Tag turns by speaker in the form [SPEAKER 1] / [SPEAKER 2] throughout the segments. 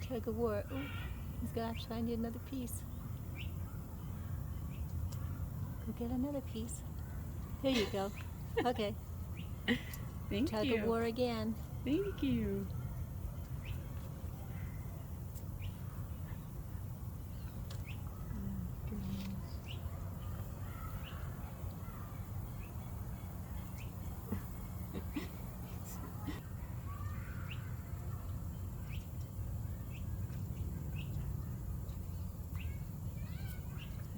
[SPEAKER 1] Tug of war. Oh, he's got to find you another piece. Go get another piece. There you go. Okay.
[SPEAKER 2] Thank
[SPEAKER 1] Tug
[SPEAKER 2] you.
[SPEAKER 1] of war again.
[SPEAKER 2] Thank you.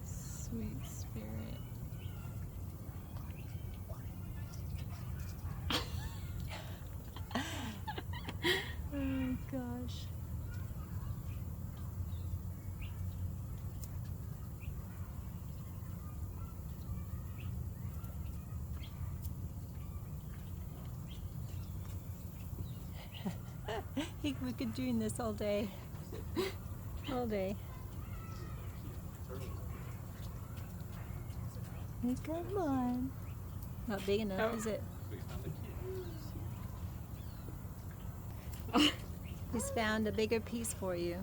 [SPEAKER 2] Sweet spirit.
[SPEAKER 1] Oh gosh. We could doing this all day. All day. Hey, come on. Not big enough, is it? He's found a bigger piece for you.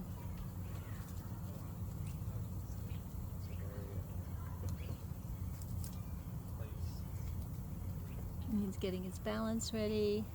[SPEAKER 1] And he's getting his balance ready.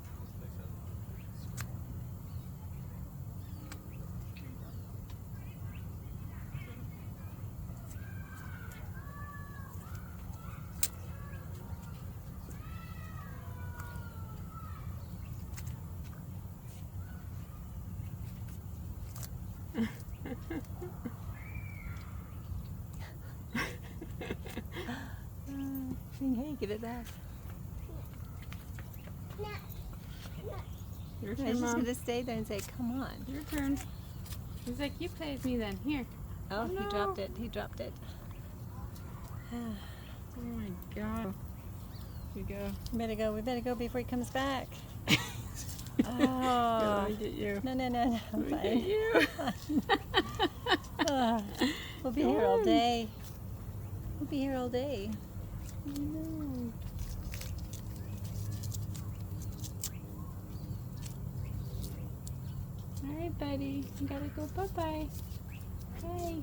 [SPEAKER 1] Hey, give it back.
[SPEAKER 2] Your
[SPEAKER 1] I
[SPEAKER 2] turn,
[SPEAKER 1] was just
[SPEAKER 2] Mom.
[SPEAKER 1] going to stay there and say, come on.
[SPEAKER 2] Your turn. He's like, you play with me then. Here.
[SPEAKER 1] Oh,
[SPEAKER 2] no.
[SPEAKER 1] he dropped it. He dropped it.
[SPEAKER 2] Oh my God. Here you go.
[SPEAKER 1] We better go. We better go before he comes back.
[SPEAKER 2] Oh. Let me get you.
[SPEAKER 1] No. I'm
[SPEAKER 2] Let me
[SPEAKER 1] fine.
[SPEAKER 2] get you.
[SPEAKER 1] We'll be here all day. We'll be here all day.
[SPEAKER 2] I know. All right, buddy. You gotta go bye-bye. Bye.